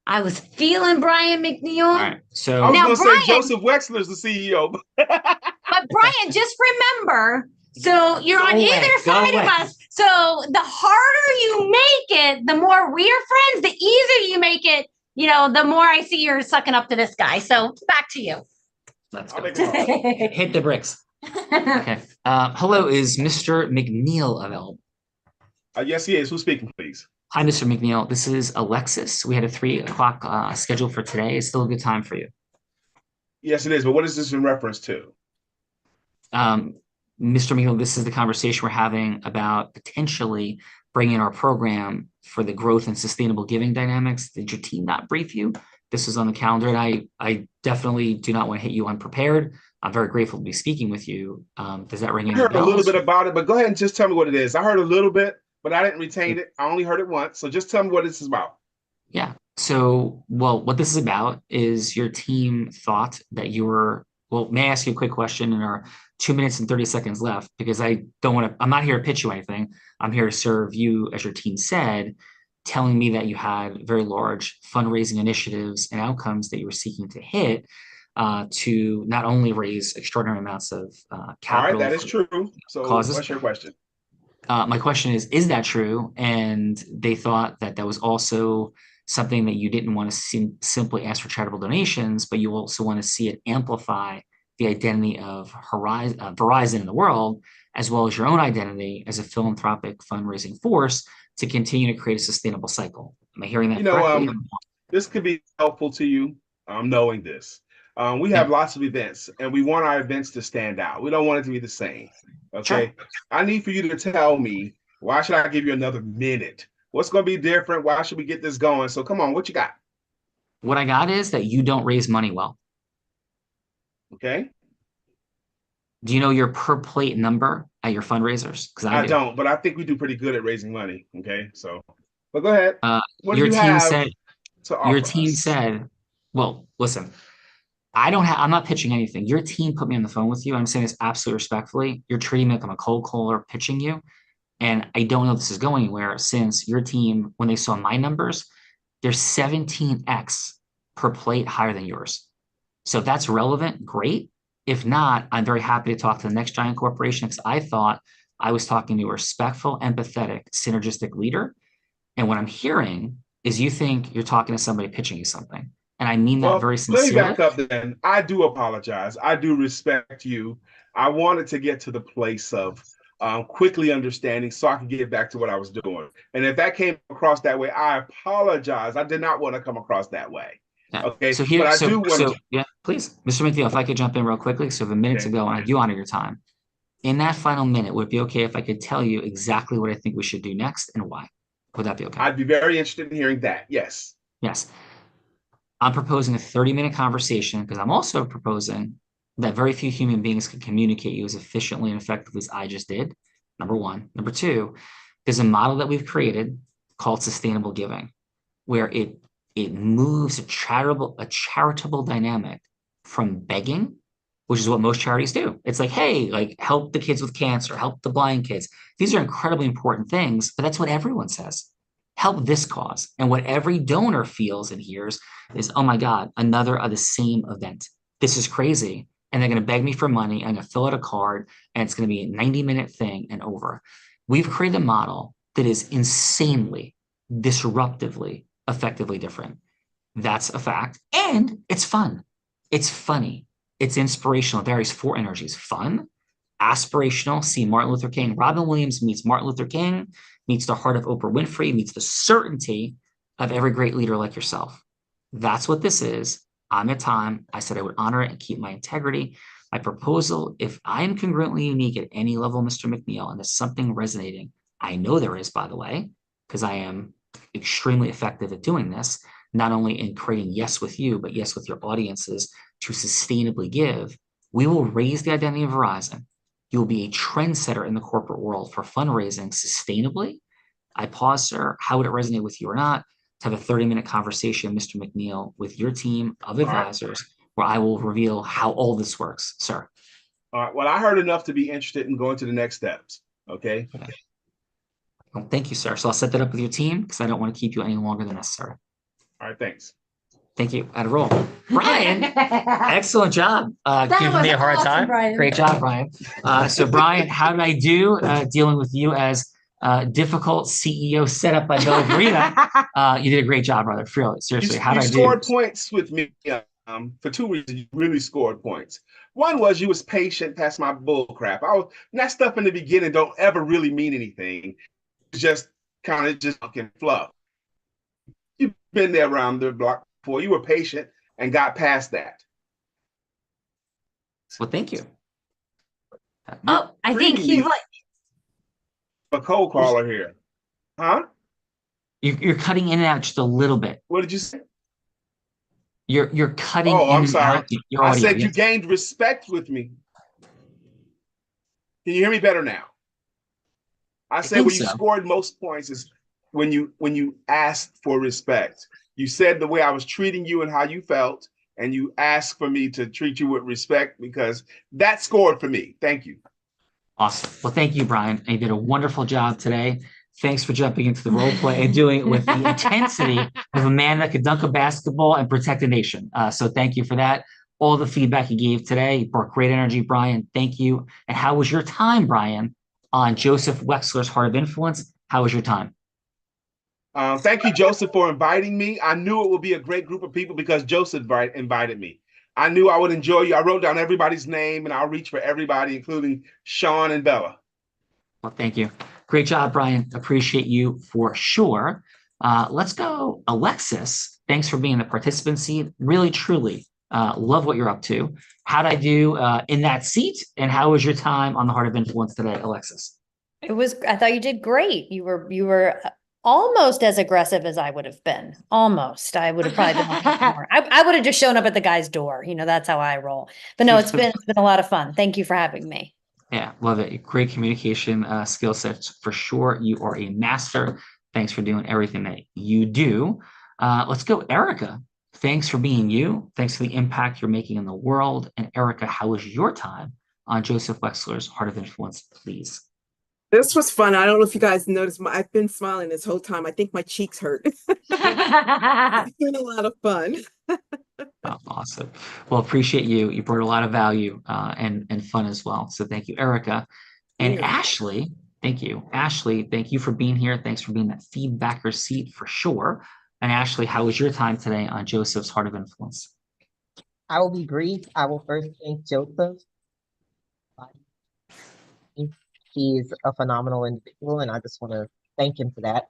I was feeling Brian McNeil. All right, so I was now going to Brian, say Joseph Wexler's the CEO. but Brian, just remember, so you're on either side of us. So the harder you make it, the more we're friends. The easier you make it, the more I see you're sucking up to this guy. So back to you. Let's go. Hit the bricks. Okay. Hello, is Mr. McNeil available? Yes, he is. Who's speaking, please? Hi, Mr. McNeil. This is Alexis. We had a 3 o'clock scheduled for today. It's still a good time for you. Yes, it is. But what is this in reference to? Mr. McNeil, this is the conversation we're having about potentially bringing our program for the growth and sustainable giving dynamics. Did your team not brief you? This is on the calendar, and I definitely do not want to hit you unprepared. I'm very grateful to be speaking with you. Does that ring any bells? I heard a little bit about it, but go ahead and just tell me what it is. I heard a little bit, but I didn't retain it. I only heard it once. So just tell me what this is about. Yeah. So, well, what this is about is your team thought that you were, well, may I ask you a quick question in our 2 minutes and 30 seconds left? Because I'm not here to pitch you anything. I'm here to serve you, as your team said, telling me that you had very large fundraising initiatives and outcomes that you were seeking to hit to not only raise extraordinary amounts of capital. All right, that is true. So causes. What's your question? My question is that true? And they thought that was also something that you didn't want to simply ask for charitable donations, but you also want to see it amplify the identity of Verizon in the world, as well as your own identity as a philanthropic fundraising force to continue to create a sustainable cycle. Am I hearing that correctly? This could be helpful to you, knowing this. We have lots of events, and we want our events to stand out. We don't want it to be the same. Okay. Sure. I need for you to tell me, why should I give you another minute? What's going to be different? Why should we get this going? So come on, what you got? What I got is that you don't raise money well. Okay. Do you know your per plate number at your fundraisers? Because I don't, but I think we do pretty good at raising money. Okay. So, but go ahead. Your team said, well, listen, I'm not pitching anything. Your team put me on the phone with you. I'm saying this absolutely respectfully. You're treating me like I'm a cold caller pitching you. And I don't know if this is going anywhere, since your team, when they saw my numbers, they're 17x per plate higher than yours. So if that's relevant, great. If not, I'm very happy to talk to the next giant corporation, because I thought I was talking to a respectful, empathetic, synergistic leader. And what I'm hearing is you think you're talking to somebody pitching you something. And I mean that very sincerely. Let me back up then. I do apologize. I do respect you. I wanted to get to the place of quickly understanding so I can get back to what I was doing. And if that came across that way, I apologize. I did not want to come across that way. Yeah. Okay. So here, yeah, please, Mr. McNeil, if I could jump in real quickly. So we have a minute to go, and I do honor your time. In that final minute, would it be okay if I could tell you exactly what I think we should do next and why? Would that be okay? I'd be very interested in hearing that. Yes. Yes. I'm proposing a 30-minute conversation, because I'm also proposing that very few human beings can communicate you as efficiently and effectively as I just did. Number one. Number two, there's a model that we've created called sustainable giving, where it moves a charitable dynamic from begging, which is what most charities do. It's like, hey, like, help the kids with cancer, help the blind kids. These are incredibly important things, but that's what everyone says. Help this cause. And what every donor feels and hears is, oh my God, another of the same event. This is crazy. And they're going to beg me for money. I'm going to fill out a card, and it's going to be a 90-minute thing and over. We've created a model that is insanely, disruptively, effectively different. That's a fact. And it's fun. It's funny. It's inspirational. It varies 4 energies: fun, aspirational. See Martin Luther King. Robin Williams meets Martin Luther King, meets the heart of Oprah Winfrey, meets the certainty of every great leader like yourself. That's what this is. I'm at time. I said I would honor it and keep my integrity. My proposal, if I am congruently unique at any level, Mr. McNeil, and there's something resonating, I know there is, by the way, because I am extremely effective at doing this, not only in creating yes with you, but yes with your audiences to sustainably give, we will raise the identity of Verizon. You will be a trendsetter in the corporate world for fundraising sustainably. I pause, sir. How would it resonate with you or not to have a 30-minute conversation, Mr. McNeil, with your team of advisors, where I will reveal how all this works, sir? All right. Well, I heard enough to be interested in going to the next steps. Okay. Well, thank you, sir. So I'll set that up with your team because I don't want to keep you any longer than necessary. All right. Thanks. Thank you. At a roll. Brian, excellent job. Giving me a hard time. Brian. Great job, Brian. So Brian, how did I do dealing with you as difficult CEO setup by Bill Verita? You did a great job, brother. Really, seriously. How did I do? You scored points with me for two reasons. You really scored points. One was you was patient past my bull crap. That stuff in the beginning don't ever really mean anything. It's just kind of just fucking fluff. You've been there around the block before. You were patient and got past that. Well, thank you. Oh, I think he like a cold caller here. Huh? You're cutting in and out just a little bit. What did you say? You're cutting Oh, in I'm and sorry. out your I audio. said you Yes. gained respect with me. Can you hear me better now? I said think where you so. scored most points is when you asked for respect. You said the way I was treating you and how you felt, and you asked for me to treat you with respect because that scored for me. Thank you. Awesome. Well, thank you, Brian. You did a wonderful job today. Thanks for jumping into the role play and doing it with the intensity of a man that could dunk a basketball and protect a nation. So thank you for that. All the feedback you gave today, you brought great energy, Brian. Thank you. And how was your time, Brian, on Joseph Wexler's Heart of Influence? How was your time? Thank you, Joseph, for inviting me. I knew it would be a great group of people because Joseph invited me. I knew I would enjoy you. I wrote down everybody's name, and I'll reach for everybody, including Sean and Bella. Well, thank you. Great job, Brian. Appreciate you for sure. Let's go, Alexis. Thanks for being in the participant seat. Really, truly love what you're up to. How'd I do in that seat? And how was your time on the Heart of Influence today, Alexis? I thought you did great. You were almost as aggressive as I would have been. Almost. I would have probably been more. I would have just shown up at the guy's door. That's how I roll. But no, it's been a lot of fun. Thank you for having me. Yeah, love it. Great communication skill sets for sure. You are a master. Thanks for doing everything that you do. Let's go, Erica. Thanks for being you. Thanks for the impact you're making in the world. And Erica, how was your time on Joseph Wexler's Heart of Influence, please? This was fun. I don't know if you guys noticed, I've been smiling this whole time. I think my cheeks hurt. It's been a lot of fun. Oh, awesome. Well, appreciate you. You brought a lot of value and fun as well. So thank you, Erica. And Yeah. Ashley, thank you. Ashley, thank you for being here. Thanks for being that feedbacker seat for sure. And Ashley, how was your time today on Joseph's Heart of Influence? I will be brief. I will first thank Joseph. He is a phenomenal individual, and I just want to thank him for that.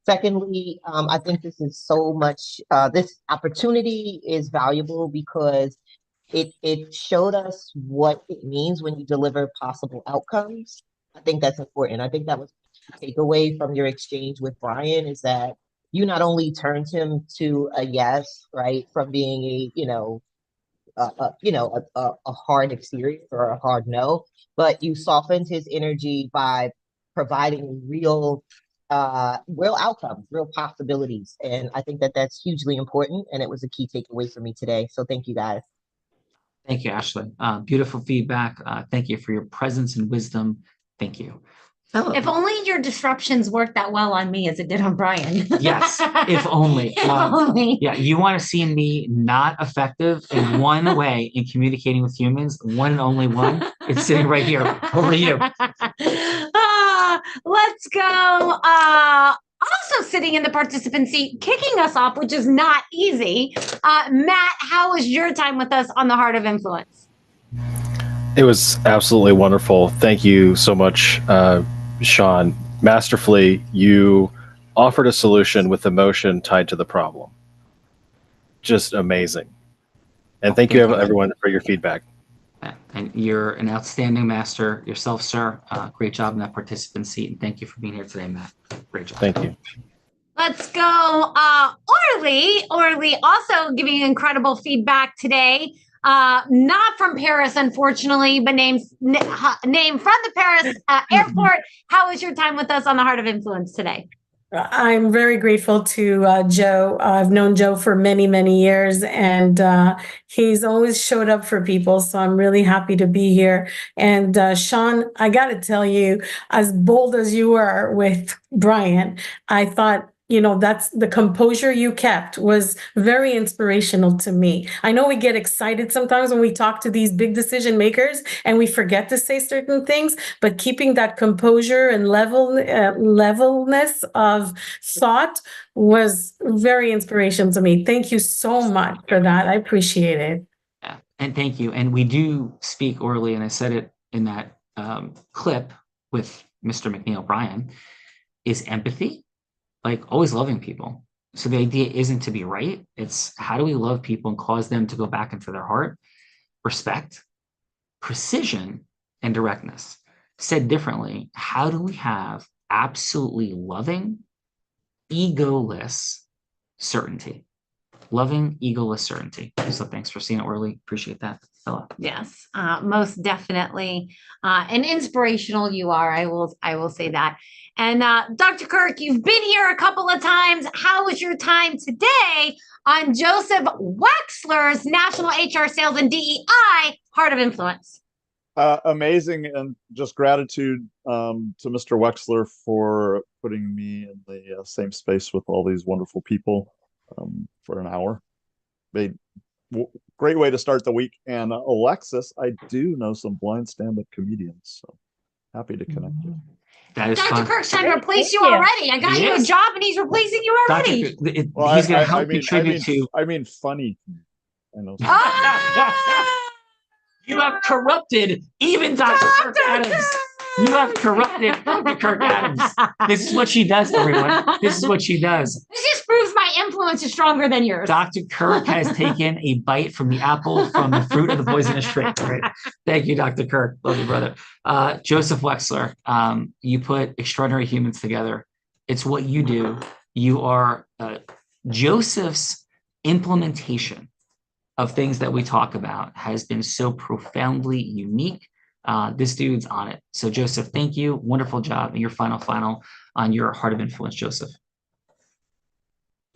Secondly, I think this is so much, this opportunity is valuable because it showed us what it means when you deliver possible outcomes. I think that's important. I think that was the takeaway from your exchange with Brian is that you not only turned him to a yes, right, from being a hard exterior or a hard no, but you softened his energy by providing real outcomes, real possibilities. And I think that that's hugely important. And it was a key takeaway for me today. So thank you guys. Thank you, Ashley. Beautiful feedback. Thank you for your presence and wisdom. Thank you. If only your disruptions worked that well on me as it did on Brian. Yes, if only. If only. Yeah, you want to see me not effective in one way in communicating with humans, one and only one. It's sitting right here over you. Let's go. Also sitting in the participant seat, kicking us off, which is not easy. Matt, how was your time with us on the Heart of Influence? It was absolutely wonderful. Thank you so much, Sean. Masterfully, you offered a solution with emotion tied to the problem. Just amazing. And thank you, everyone, for your feedback. And you're an outstanding master yourself, sir. Great job in that participant seat. And thank you for being here today, Matt. Great job. Thank you. Let's go. Orly also giving incredible feedback today. Not from Paris, unfortunately, but name from the Paris airport. How was your time with us on the Heart of Influence today? I'm very grateful to Joe. I've known Joe for many, many years, and he's always showed up for people. So I'm really happy to be here. And Sean, I got to tell you, as bold as you are with Brian, I thought, that's the composure you kept was very inspirational to me. I know we get excited sometimes when we talk to these big decision makers and we forget to say certain things, but keeping that composure and levelness of thought was very inspirational to me. Thank you so much for that. I appreciate it. Yeah, and thank you. And we do speak orally, and I said it in that clip with Mr. McNeil, Brian, is empathy. Like always loving people. So the idea isn't to be right. It's how do we love people and cause them to go back into their heart? Respect, precision, and directness. Said differently, how do we have absolutely loving, egoless certainty? Loving, egoless certainty. So thanks for seeing it early. Appreciate that, Bella. Yes, most definitely. And inspirational you are. I will say that. And Dr. Kirk, you've been here a couple of times. How was your time today on Joseph Wexler's National HR Sales and DEI Heart of Influence? Amazing, and just gratitude to Mr. Wexler for putting me in the same space with all these wonderful people for an hour. Great way to start the week. And Alexis, I do know some blind stand-up comedians, so happy to connect you. That is Dr. fun. Kirk's trying to replace you already. I got you a job and he's replacing you already. He's going to help contribute to. I mean, funny. I know. You have corrupted even Dr. Kirk Adams. You have corrupted Dr. Kirk Adams. This is what she does, everyone. This is what she does. This just proves my influence is stronger than yours. Dr. Kirk has taken a bite from the apple from the fruit of the poisonous tree. Right? Thank you, Dr. Kirk. Love you, brother. Joseph Wexler, you put extraordinary humans together. It's what you do. You are Joseph's implementation of things that we talk about has been so profoundly unique. This dude's on it. So Joseph, thank you. Wonderful job. And your final on your Heart of Influence, Joseph.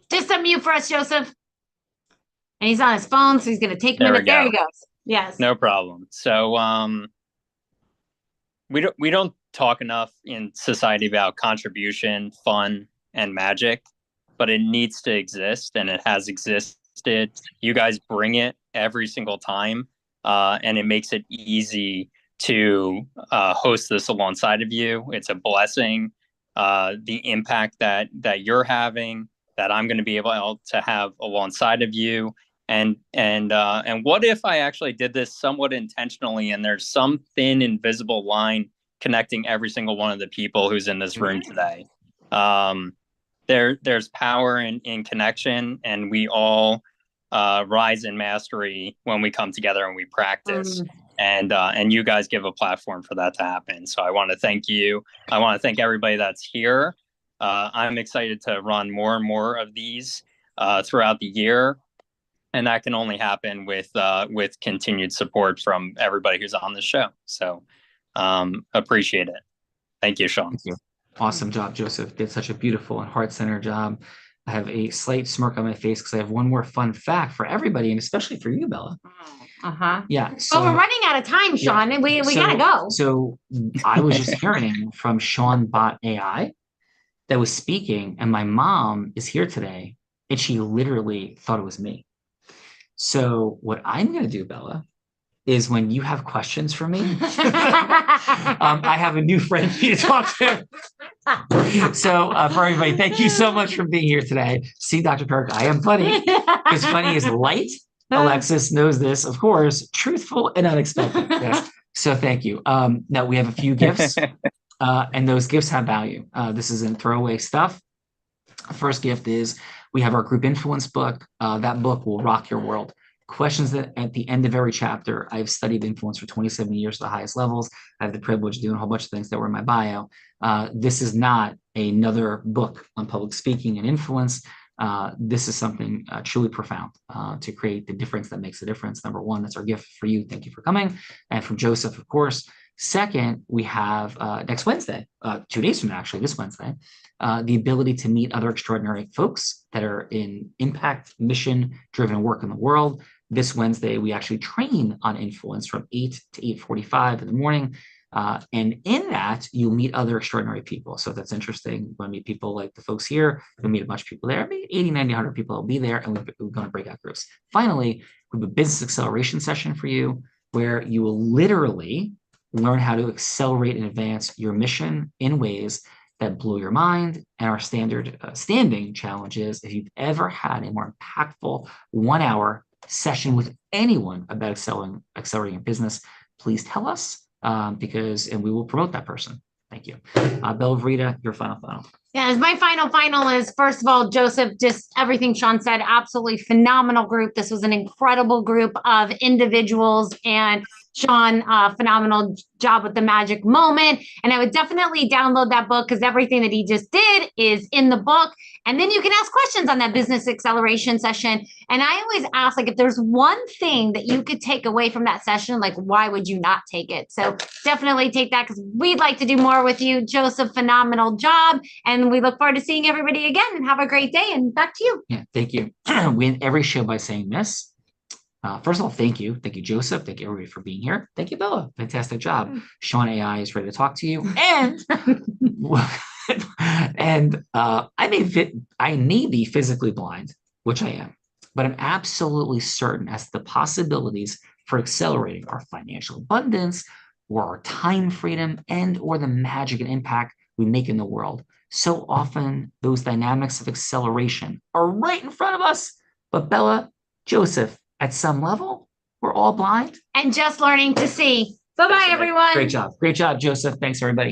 Just unmute for us, Joseph. And he's on his phone, so he's going to take a minute. There he goes. Yes. No problem. So we don't talk enough in society about contribution, fun, and magic, but it needs to exist, and it has existed. You guys bring it every single time, and it makes it easy to host this alongside of you. It's a blessing. The impact that you're having, that I'm going to be able to have alongside of you. And what if I actually did this somewhat intentionally, and there's some thin invisible line connecting every single one of the people who's in this room today? There's power in connection, and we all rise in mastery when we come together and we practice. And you guys give a platform for that to happen. So I want to thank you. I want to thank everybody that's here. I'm excited to run more and more of these throughout the year. And that can only happen with continued support from everybody who's on the show. So appreciate it. Thank you, Sean. Thank you. Awesome job, Joseph. Did such a beautiful and heart-centered job. I have a slight smirk on my face because I have one more fun fact for everybody, and especially for you, Bella. Yeah. So, we're running out of time, Sean, and we gotta go. So I was just hearing from Sean Bot AI that was speaking, and my mom is here today, and she literally thought it was me. So what I'm going to do, Bella, is when you have questions for me, I have a new friend for you to talk to. So for everybody, thank you so much for being here today. See, Dr. Kirk, I am funny. Because funny is light. Alexis knows this, of course, truthful and unexpected. Yeah. So thank you. Now we have a few gifts, and those gifts have value. This isn't throwaway stuff. First gift is we have our group influence book. That book will rock your world. questions that at the end of every chapter. I've studied influence for 27 years at the highest levels. I have the privilege of doing a whole bunch of things that were in my bio. This is not another book on public speaking and influence. This is something truly profound to create the difference that makes a difference. Number one, that's our gift for you. Thank you for coming. And from Joseph, of course. Second, we have next Wednesday, 2 days from now, actually, this Wednesday, the ability to meet other extraordinary folks that are in impact, mission-driven work in the world. This Wednesday, we actually train on influence from 8 to 8:45 in the morning. And in that, you'll meet other extraordinary people. So if that's interesting, you want to meet people like the folks here, you'll meet a bunch of people there, maybe 80, 90, 100 people will be there, and we're going to break out groups. Finally, we have a business acceleration session for you where you will literally learn how to accelerate and advance your mission in ways that blow your mind. And our standing challenge is, if you've ever had a more impactful 1 hour session with anyone about accelerating your business, please tell us, and we will promote that person. Thank you. Bella, Verita, your final. Yeah, my final is, first of all, Joseph, just everything Sean said, absolutely phenomenal group. This was an incredible group of individuals, and Sean, phenomenal job with the magic moment. And I would definitely download that book because everything that he just did is in the book. And then you can ask questions on that business acceleration session. And I always ask, like, if there's one thing that you could take away from that session, like, why would you not take it? So definitely take that, because we'd like to do more with you. Joseph, phenomenal job. And we look forward to seeing everybody again, and have a great day. And back to you. Yeah, thank you. We end every show by saying this. First of all, thank you. Thank you, Joseph. Thank you, everybody, for being here. Thank you, Bella. Fantastic job. Sean AI is ready to talk to you. And I may be physically blind, which I am, but I'm absolutely certain as to the possibilities for accelerating our financial abundance or our time freedom and or the magic and impact we make in the world. So often those dynamics of acceleration are right in front of us. But Bella, Joseph, at some level, we're all blind and just learning to see. Bye-bye, everyone. Great job. Great job, Joseph. Thanks, everybody.